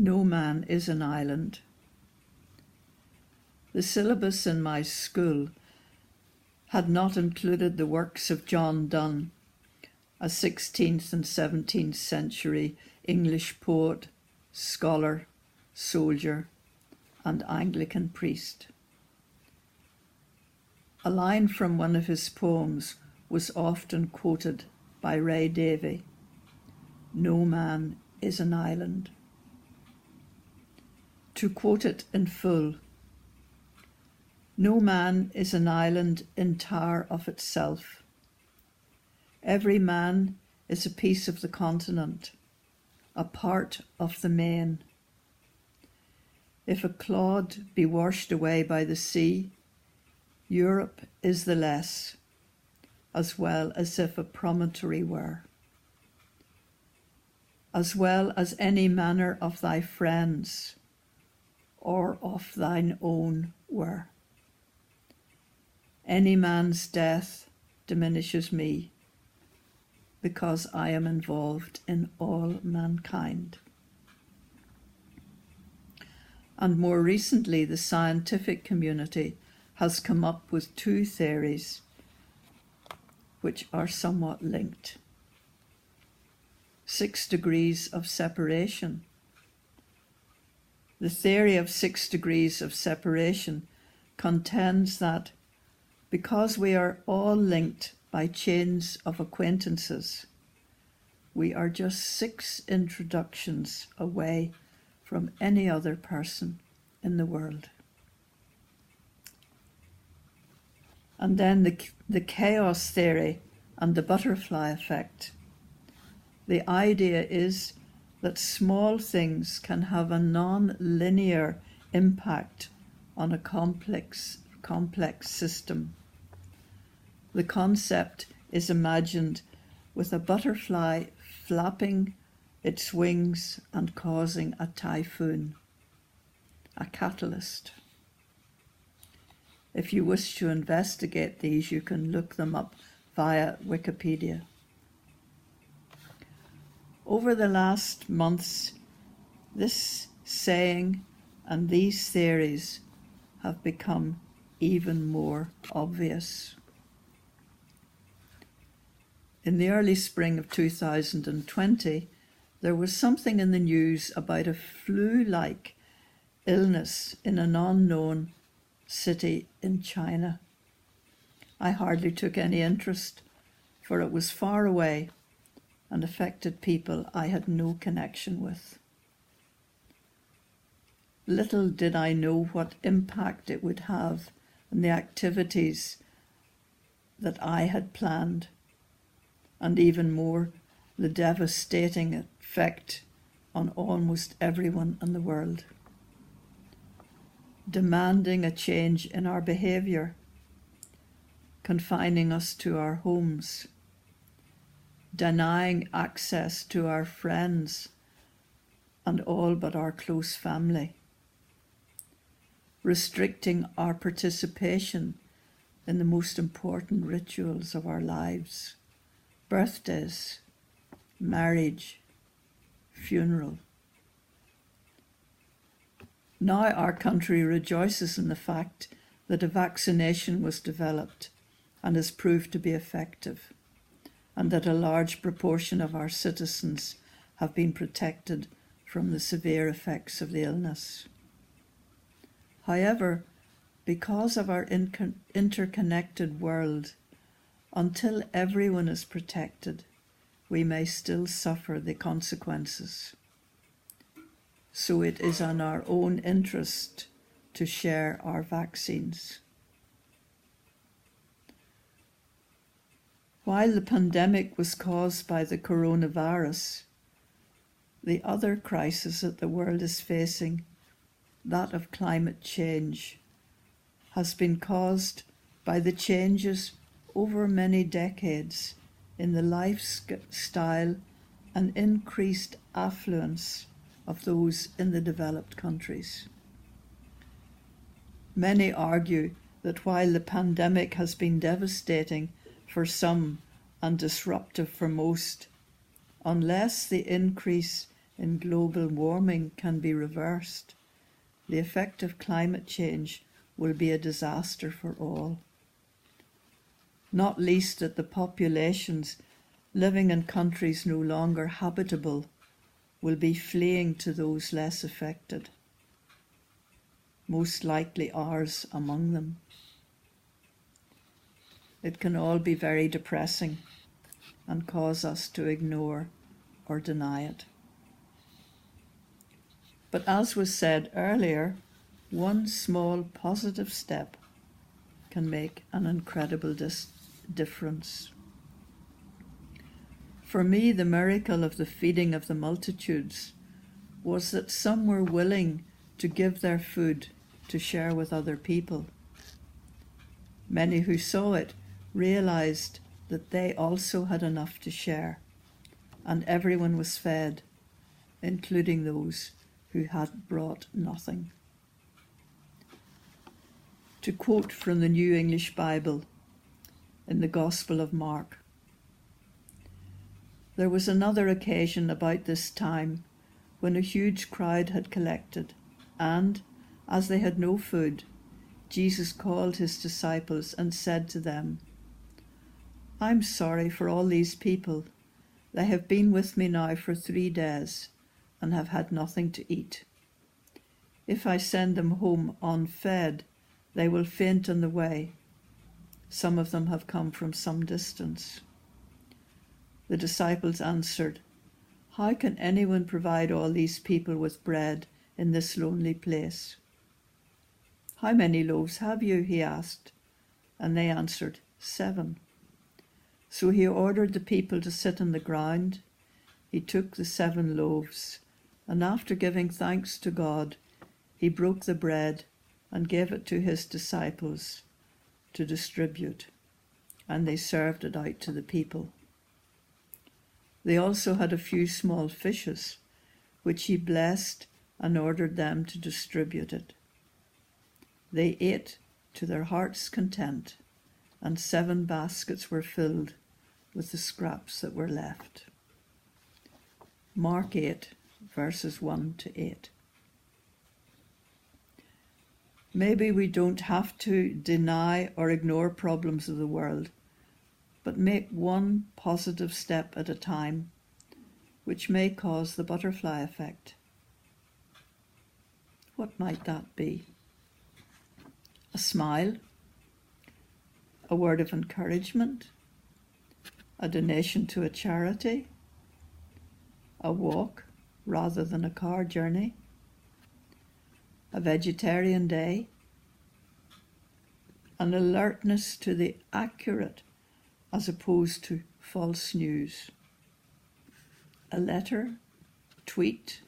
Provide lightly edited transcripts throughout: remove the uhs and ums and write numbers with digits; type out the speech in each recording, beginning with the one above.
No man is an island. The syllabus in my school had not included the works of John Donne, a 16th and 17th century English poet, scholar, soldier, and Anglican priest. A line from one of his poems was often quoted by Ray Davy: "No man is an island." To quote it in full: "No man is an island entire of itself. Every man is a piece of the continent, a part of the main. If a clod be washed away by the sea, Europe is the less, as well as if a promontory were. As well as any manner of thy friends, or of thine own were. Any man's death diminishes me, because I am involved in all mankind." And more recently, the scientific community has come up with two theories which are somewhat linked. 6 degrees of separation. The theory of 6 degrees of separation contends that because we are all linked by chains of acquaintances, we are just 6 introductions away from any other person in the world. And then the chaos theory and the butterfly effect. The idea is that small things can have a non-linear impact on a complex system. The concept is imagined with a butterfly flapping its wings and causing a typhoon, a catalyst. If you wish to investigate these, you can look them up via Wikipedia. Over the last months, this saying and these theories have become even more obvious. In the early spring of 2020, there was something in the news about a flu-like illness in an unknown city in China. I hardly took any interest, for it was far away and affected people I had no connection with. Little did I know what impact it would have on the activities that I had planned, and even more, the devastating effect on almost everyone in the world. Demanding a change in our behaviour, confining us to our homes, denying access to our friends and all but our close family, restricting our participation in the most important rituals of our lives: birthdays, marriage, funeral. Now our country rejoices in the fact that a vaccination was developed and has proved to be effective, and that a large proportion of our citizens have been protected from the severe effects of the illness. However, because of our interconnected world, until everyone is protected, we may still suffer the consequences. So it is in our own interest to share our vaccines. While the pandemic was caused by the coronavirus, the other crisis that the world is facing, that of climate change, has been caused by the changes over many decades in the lifestyle and increased affluence of those in the developed countries. Many argue that while the pandemic has been devastating for some and disruptive for most, unless the increase in global warming can be reversed, the effect of climate change will be a disaster for all. Not least that the populations living in countries no longer habitable will be fleeing to those less affected, most likely ours among them. It can all be very depressing and cause us to ignore or deny it. But as was said earlier, one small positive step can make an incredible difference. For me, the miracle of the feeding of the multitudes was that some were willing to give their food to share with other people. Many who saw it realized that they also had enough to share, and everyone was fed, including those who had brought nothing. To quote from the New English Bible in the Gospel of Mark, "There was another occasion about this time when a huge crowd had collected, and, as they had no food, Jesus called his disciples and said to them, 'I'm sorry for all these people. They have been with me now for 3 days and have had nothing to eat. If I send them home unfed, they will faint on the way. Some of them have come from some distance.' The disciples answered, 'How can anyone provide all these people with bread in this lonely place?' 'How many loaves have you?' he asked. And they answered, 7. So he ordered the people to sit on the ground. He took the 7 loaves, and after giving thanks to God, he broke the bread and gave it to his disciples to distribute, and they served it out to the people. They also had a few small fishes, which he blessed and ordered them to distribute it. They ate to their heart's content, and 7 baskets were filled with the scraps that were left." Mark 8, verses 1 to 8. Maybe we don't have to deny or ignore problems of the world, but make one positive step at a time, which may cause the butterfly effect. What might that be? A smile, a word of encouragement, a donation to a charity, a walk rather than a car journey, a vegetarian day, an alertness to the accurate as opposed to false news, a letter, tweet,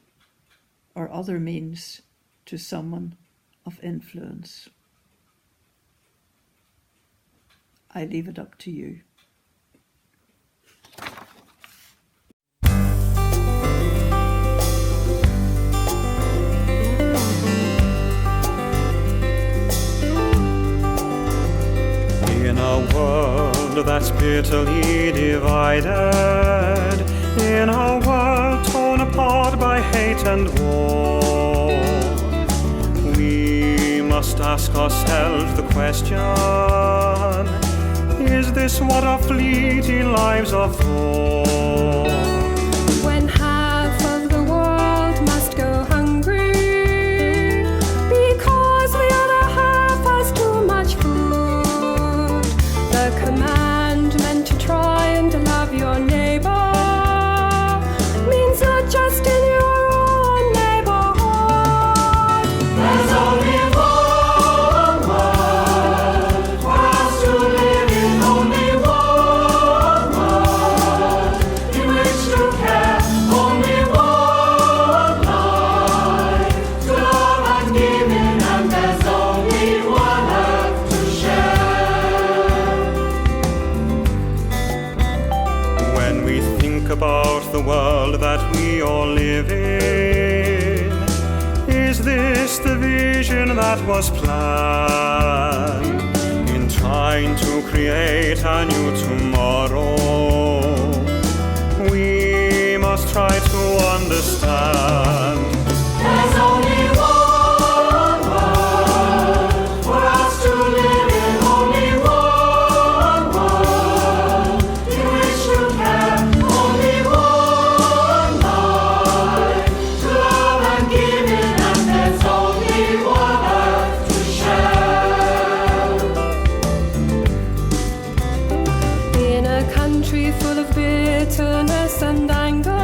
or other means to someone of influence. I leave it up to you. In a world that's bitterly divided, in a world torn apart by hate and war, we must ask ourselves the question, is this what our fleeting lives are for? When half of the world must go hungry because the other half has too much food, the commandment to try and love your neighbor means not just in your own neighborhood. There's only one world for us to live in, only one world in which to care, only one life to love and give in, and there's only one earth to share. When we think about the world that we all live in, is this the vision that was planned in trying to create a new tomorrow? We must try to understand understand. There's only one world for us to live in, only one world in which to care, only one life to love and give in, and there's only one earth to share. In a country full of bitterness and anger,